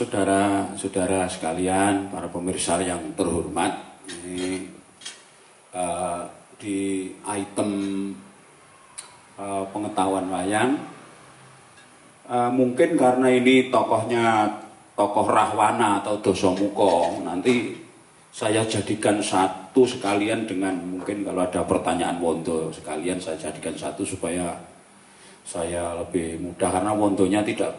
Saudara-saudara sekalian, para pemirsa yang terhormat, ini di item pengetahuan wayang, mungkin karena ini tokohnya tokoh Rahwana atau Dasamuka, nanti saya jadikan satu sekalian dengan mungkin kalau ada pertanyaan Wondo sekalian saya jadikan satu supaya saya lebih mudah karena Wondonya tidak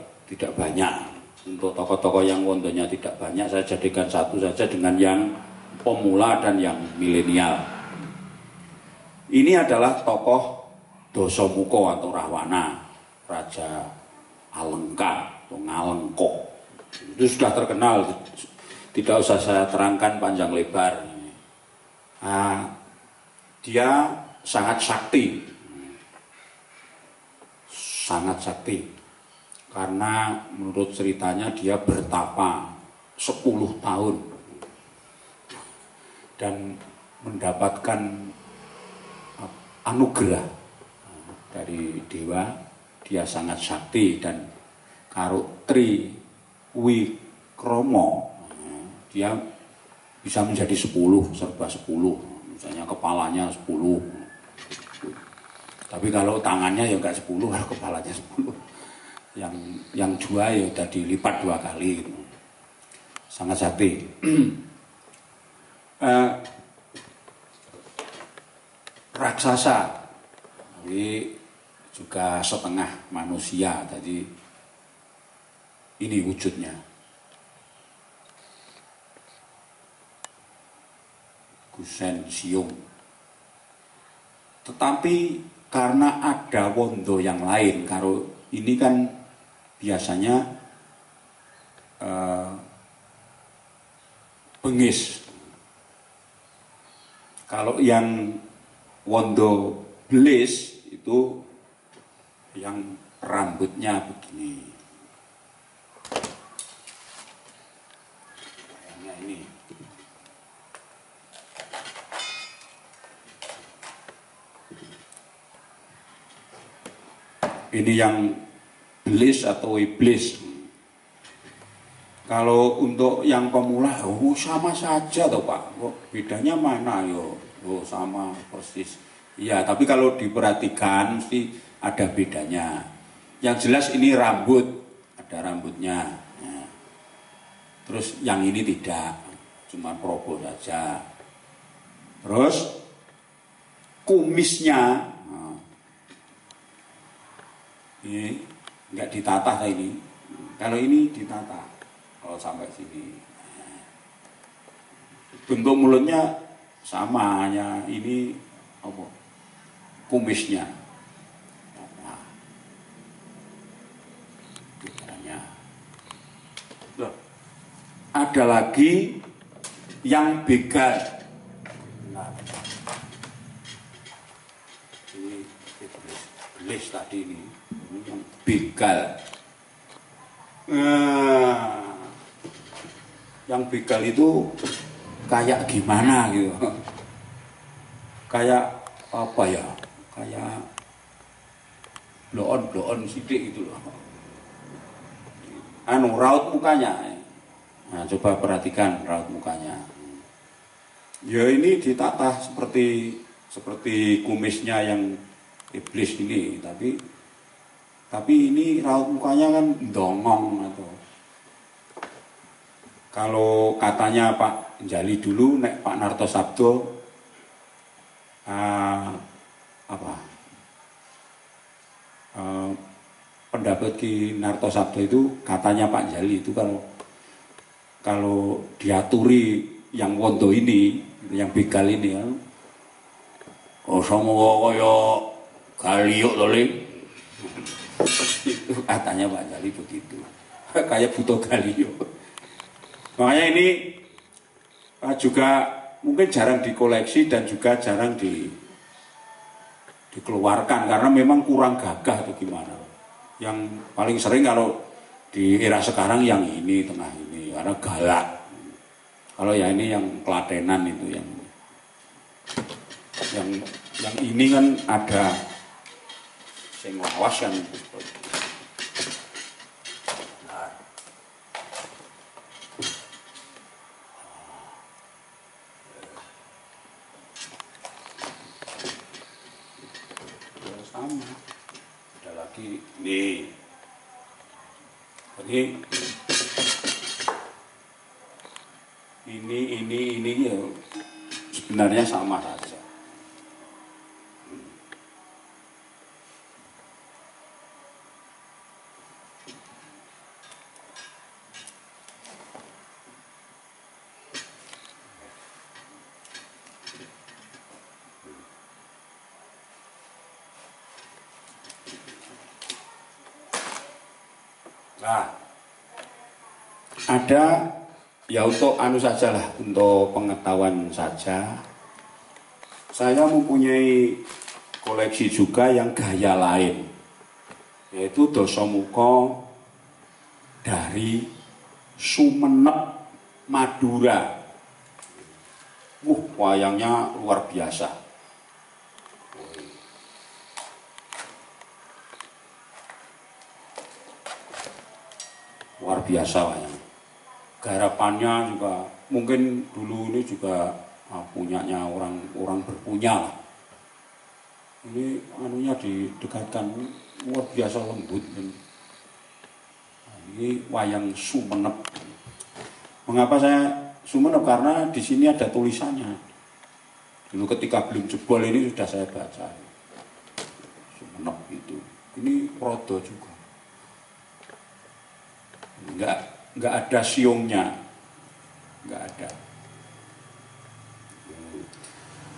banyak. Untuk tokoh-tokoh yang wondonya tidak banyak, saya jadikan satu saja dengan yang pemula dan yang milenial. Ini adalah tokoh Dasamuka atau Rahwana, Raja Alengka atau Ngalengka. Itu sudah terkenal, tidak usah saya terangkan panjang lebar. Nah, dia sangat sakti, karena menurut ceritanya dia bertapa 10 tahun dan mendapatkan anugerah dari dewa. Dia sangat sakti dan karo Tri Wikromo dia bisa menjadi 10 serba 10, misalnya kepalanya 10, tapi kalau tangannya ya enggak 10, kalau kepalanya 10. Yang dua ya udah dilipat 2 kali gitu. Sangat sakti. Raksasa ini juga setengah manusia, jadi ini wujudnya. Gusen Siung. Tetapi karena ada wondo yang lain, kalau ini kan biasanya bengis. Kalau yang wondo belis itu yang rambutnya begini. Kayaknya ini. Ini yang belis atau iblis. Kalau untuk yang pemula, sama saja toh Pak. Kok bedanya mana yo? Sama persis. Iya, tapi kalau diperhatikan mesti ada bedanya. Yang jelas ini rambut, ada rambutnya. Nah, terus yang ini tidak, cuma probo saja. Terus kumisnya, ini enggak ditata ini. Kalau ini ditata, kalau sampai sini. Bentuk mulutnya sama, hanya ini apa? Kumisnya. Nah, loh, ada lagi yang begal. Nah, ini belis tadi ini. Yang begal. Yang begal itu kayak gimana gitu? Kayak apa ya? Kayak bloon sidik gitu loh. Raut mukanya. Nah, coba perhatikan raut mukanya. Ya ini ditata seperti kumisnya yang iblis ini, tapi ini raut mukanya kan dongong atau kalau katanya Pak Njali dulu nek Pak Nartosabdo pendapat Ki Nartosabdo itu katanya Pak Njali itu kalau diaturi yang wondo ini, yang begal ini ya, sama kaya Galiuk to Le. Itu katanya Pak Njali begitu. Kayak butuh Galiuk. Makanya ini juga mungkin jarang dikoleksi dan juga jarang dikeluarkan karena memang kurang gagah atau gimana. Yang paling sering kalau di era sekarang yang ini tengah ini karena galak. Kalau yang ini yang Klatenan itu yang ini kan ada sing lawas kan. Sama ada lagi nih, jadi ini ya sebenarnya sama saja. Nah, ada ya untuk anu sajalah, untuk pengetahuan saja. Saya mempunyai koleksi juga yang gaya lain, yaitu Dasamuka dari Sumenep, Madura. Wayangnya luar biasa. Luar biasa wayang. Garapannya juga mungkin dulu ini juga punyanya orang berpunya lah. Ini anunya didekatkan luar biasa lembut. Ini wayang Sumenep. Mengapa saya Sumenep? Karena di sini ada tulisannya. Dulu ketika belum jebol ini sudah saya baca. Sumenep itu. Ini Prodo juga. Enggak ada siungnya, enggak ada.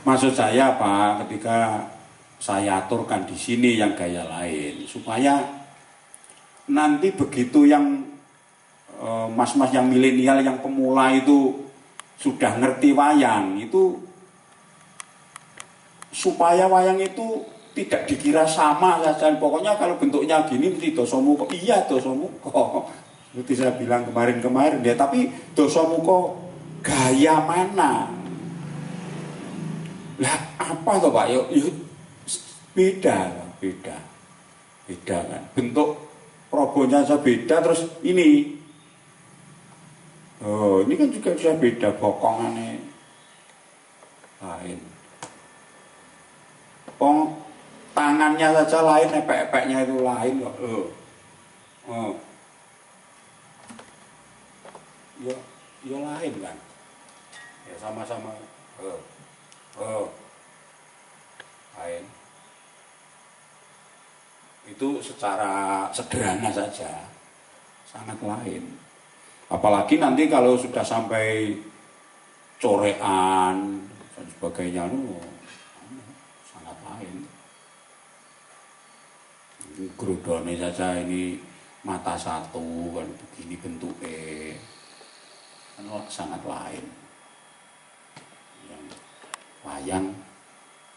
Maksud saya apa? Ketika saya aturkan di sini yang gaya lain, supaya nanti begitu yang mas-mas yang milenial, yang pemula itu sudah ngerti wayang itu, supaya wayang itu tidak dikira sama saja. Pokoknya kalau bentuknya gini mesti Dasamuka. Iya Dasamuka. Seperti saya bilang kemarin ya, tapi Dasamuka gaya mana? Lah apa toh Pak? Yuk beda kan. Bentuk probonya saja beda, terus ini. Oh, ini kan juga bisa beda, bokongannya lain. Tangannya saja lain, epek-epeknya itu lain kok. Ya lain kan. Ya sama-sama. Lain. Itu secara sederhana saja sangat lain. Apalagi nanti kalau sudah sampai corean dan sebagainya, sangat lain. Grodone saja ini mata satu kan begini bentuknya, kan sangat lain. Yang wayang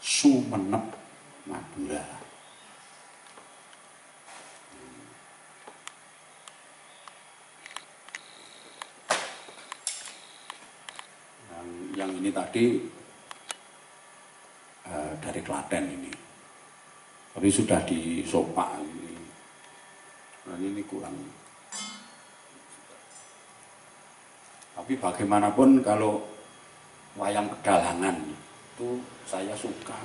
Sumenep Madura. Yang ini tadi dari Klaten ini, tapi sudah disopak ini. Dan ini kurang. Tapi bagaimanapun kalau wayang pedalangan itu saya suka.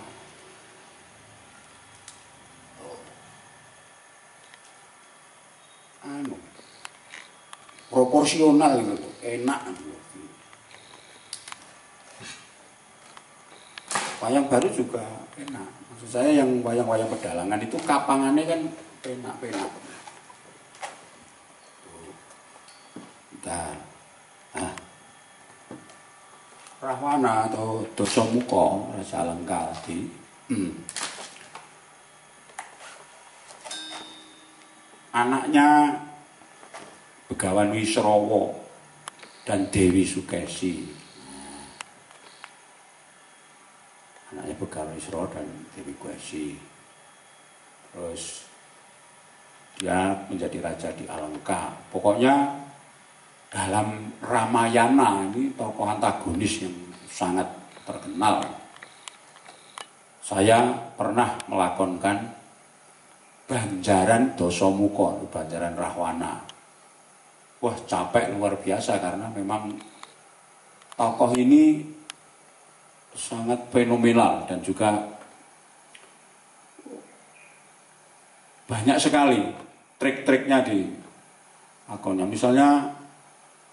Proporsional gitu, enak. Wayang baru juga enak. Maksud saya yang wayang-wayang pedalangan itu kapangannya kan enak-enak. Rahwana atau Dasamuka Raja Alengka tadi. Anaknya Begawan Wisrawa dan Dewi Sukesi. Anaknya Begawisra dan Dewi Gwesi. Terus dia menjadi raja di Alengka. Pokoknya dalam Ramayana ini tokoh antagonis yang sangat terkenal. Saya pernah melakonkan Banjaran Dasamuka, Banjaran Rahwana. Wah, capek luar biasa karena memang tokoh ini sangat fenomenal dan juga banyak sekali trik-triknya di akonnya. Misalnya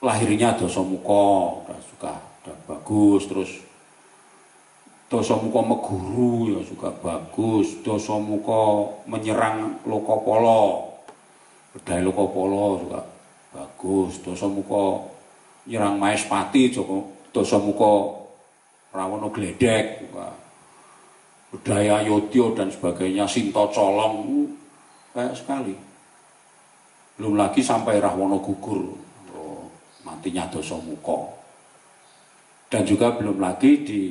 lahirnya Dasamuka udah bagus, terus Dasamuka Meguru ya juga bagus, Dasamuka menyerang Lokapala, bedai Lokapala juga bagus, Dasamuka nyerang Maespati, Dasamuka Rawana Gledek juga, bedai Ayodhya dan sebagainya, Sinta Colong, banyak sekali. Belum lagi sampai Rahwana gugur, matinya Dasamuka. Dan juga belum lagi di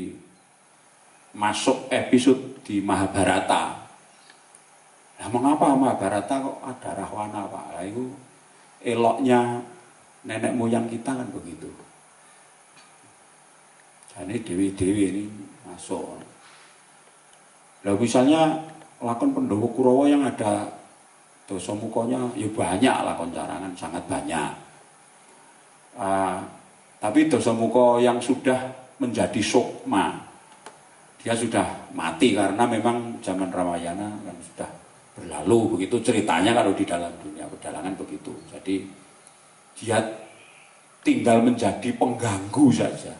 masuk episode di Mahabharata. Nah, mengapa Mahabharata kok ada Rahwana, Pak? Nah, itu eloknya nenek moyang kita kan begitu. Jadi dewi-dewi ini masuk. Nah, misalnya lakon Pandhawa Kurawa yang ada Dasamukanya, ya banyak lakon carangan, sangat banyak. Tapi Dasamuka yang sudah menjadi sukma, dia sudah mati karena memang zaman Ramayana kan sudah berlalu, begitu ceritanya kalau di dalam dunia pedalangan begitu. Jadi dia tinggal menjadi pengganggu saja.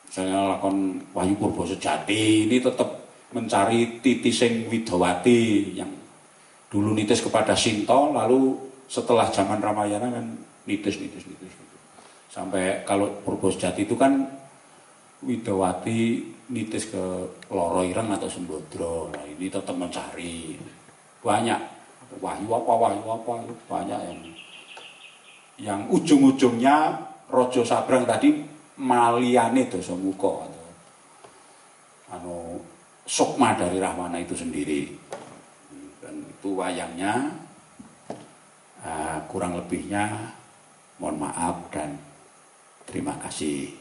Misalnya lakon Wahyu Purba Sejati ini tetap mencari titising Widawati yang dulu nitis kepada Sinta, lalu setelah zaman Ramayana kan nitis. Sampai kalau Purba Sejati itu kan Widawati nitis ke Loro Ireng atau Sembodra. Nah, ini tetap mencari. Banyak wahyu apa banyak yang ujung-ujungnya Raja Sabrang tadi maliyane Dasamuka atau sukma dari Rahwana itu sendiri. Dan itu wayangnya, kurang lebihnya mohon maaf dan terima kasih.